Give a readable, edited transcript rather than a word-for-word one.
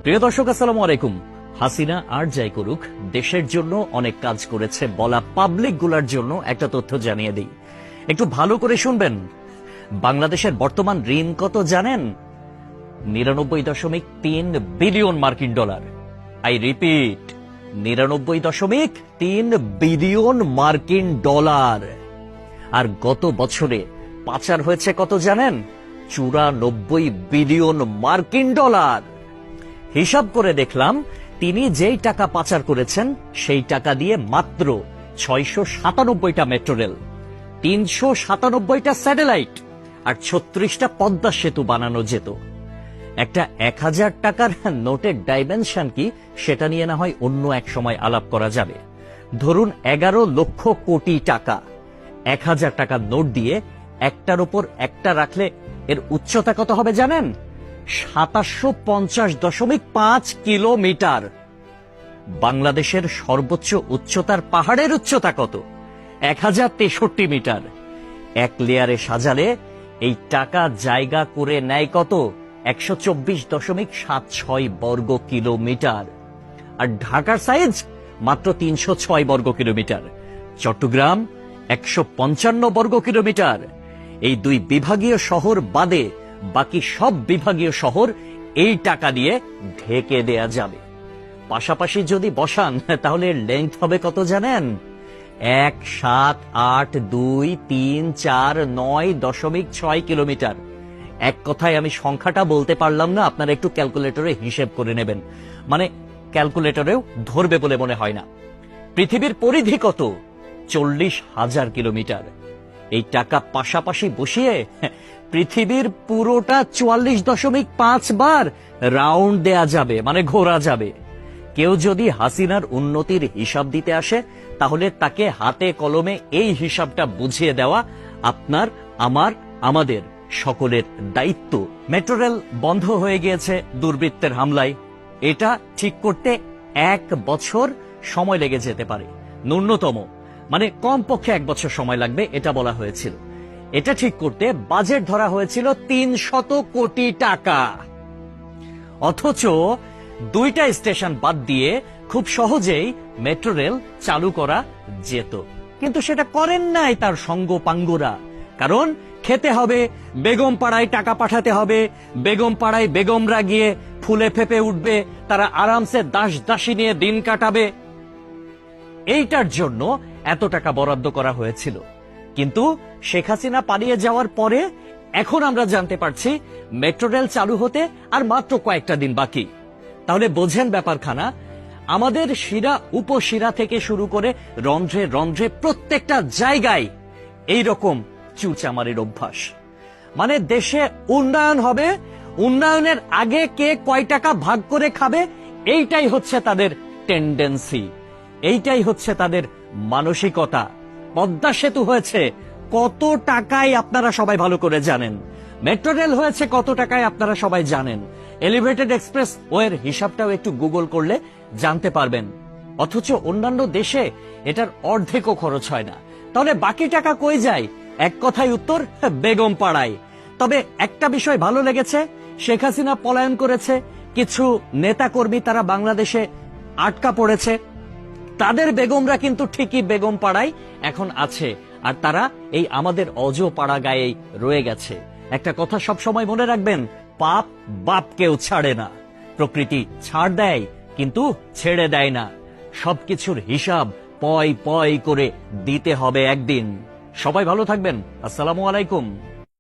প্রিয় দর্শক, আসসালামু আলাইকুম। হাসিনা আর যাই করুক, দেশের জন্য অনেক কাজ করেছে বলা পাবলিক গুলার জন্য একটা তথ্য জানিয়ে দিই, একটু ভালো করে শুনবেন। বাংলাদেশের বর্তমান ঋণ কত জানেন? 99.3 বিলিয়ন মার্কিন ডলার। আই রিপিট, 99.3 বিলিয়ন মার্কিন ডলার। আর গত বছরে পাচার হয়েছে কত জানেন? 94 বিলিয়ন মার্কিন ডলার। হিসাব করে দেখলাম, তিনি যেই টাকা পাচার করেছেন সেই টাকা দিয়ে মাত্র 697টা মেট্রো রেল, 397টা স্যাটেলাইট আর 36টা পদ্মা সেতু বানানো যেত। একটা 1000 টাকার নোটের ডাইমেনশন কি, সেটা নিয়ে না হয় অন্য এক সময় আলাপ করা যাবে। ধরুন 11 লক্ষ কোটি টাকা 1000 টাকার নোট দিয়ে একটার উপর একটা রাখলে এর উচ্চতা কত হবে জানেন? 750.5 কিলোমিটার। বাংলাদেশের সর্বোচ্চ উচ্চতার পাহাড়ের উচ্চতা কত? 1063 মিটার। এক লেয়ারে সাজালে এই টাকা জায়গা করে নেয় কত? 124.76 বর্গ কিলোমিটার। আর ঢাকার সাইজ মাত্র 306 বর্গ কিলোমিটার, চট্টগ্রাম 155 বর্গ কিলোমিটার। এই দুই বিভাগীয় শহর বাদে বাকি সব বিভাগীয় শহর এই টাকা দিয়ে ঢেকে দেয়া যাবে। পাশাপাশি যদি বসান তাহলে লেংথ হবে কত জানেন? 1782349.6 কিলোমিটার। এক কথায় আমি সংখ্যাটা বলতে পারলাম না, আপনারা একটু ক্যালকুলেটরে হিসেব করে নেবেন, মানে ক্যালকুলেটরেও ধরবে বলে মনে হয় না। পৃথিবীর পরিধি কত? 40,000 কিলোমিটার। এই টাকা পাশাপাশি বসিয়ে পৃথিবীর পুরোটা 44.5 বার রাউন্ড দেয়া যাবে, মানে ঘোরা যাবে। কেউ যদি হাসিনার উন্নতির হিসাব দিতে আসে, তাহলে তাকে হাতে কলমে এই হিসাবটা বুঝিয়ে দেওয়া আপনার, আমার, আমাদের সকলের দায়িত্ব। মেট্রো রেল বন্ধ হয়ে গিয়েছে দুর্বৃত্তের হামলায়। এটা ঠিক করতে 1 বছর সময় লেগে যেতে পারে, ন্যূনতম, মানে কমপক্ষে 1 বছর সময় লাগবে এটা বলা হয়েছিল। এটা ঠিক করতে বাজেট ধরা হয়েছিল 300 কোটি টাকা। অথচ 2টা স্টেশন বাদ দিয়ে খুব সহজেই মেট্রো রেল চালু করা যেত, কিন্তু সেটা করেন নাই তার সঙ্গপাঙ্গরা। কারণ খেতে হবে, বেগম পাড়ায় টাকা পাঠাতে হবে, বেগম পাড়ায় বেগমরা গিয়ে ফুলে ফেপে উঠবে, তারা আরামসে দাস দাসী নিয়ে দিন কাটাবে। এইটার জন্য এত টাকা বরাদ্দ করা হয়েছিল। কিন্তু শেখ হাসিনা পালিয়ে যাওয়ার পরে এখন আমরা জানতে পারছি মেট্রো রেল চালু হতে আর মাত্র কয়েকটা দিন বাকি। তাহলে বোঝেন ব্যাপারখানা। আমাদের শিরা উপশিরা থেকে শুরু করে রন্ধ্রে রন্ধ্রে প্রত্যেকটা জায়গায় এইরকম চুচামারির অভ্যাস। মানে দেশে উন্নয়ন হবে, উন্নয়নের আগে কে কয় টাকা ভাগ করে খাবে, এইটাই হচ্ছে তাদের টেন্ডেন্সি, এইটাই হচ্ছে তাদের মানসিকতা। পদ্মা সেতু হয়েছে কত টাকায় আপনারা সবাই ভালো করে জানেন। মেট্রো রেল হয়েছে কত টাকায় আপনারা সবাই জানেন। এলিভেটেড এক্সপ্রেস ওয়ের হিসাবটাও একটু গুগল করলে জানতে পারবেন। অথচ অন্যান্য দেশে এটার অর্ধেকও খরচ হয় না। তাহলে বাকি টাকা কই যায়? এক কথায় উত্তর, বেগম পাড়ায়। তবে একটা বিষয় ভালো লেগেছে, শেখ হাসিনা পলায়ন করেছে, কিছু নেতাকর্মী তারা বাংলাদেশে আটকা পড়েছে, তাদের বেগমরা কিন্তু ঠিকই বেগম পাড়ায় এখন আছে, আর তারা এই আমাদের অজ পাড়া গায়েই রয়ে গেছে। একটা কথা সব সময় মনে রাখবেন, পাপ বাপকেও ছাড়ে না। প্রকৃতি ছাড় দেয় কিন্তু ছেড়ে দেয় না। সবকিছুর হিসাব পয় পয় করে দিতে হবে একদিন। সবাই ভালো থাকবেন। আসসালামু আলাইকুম।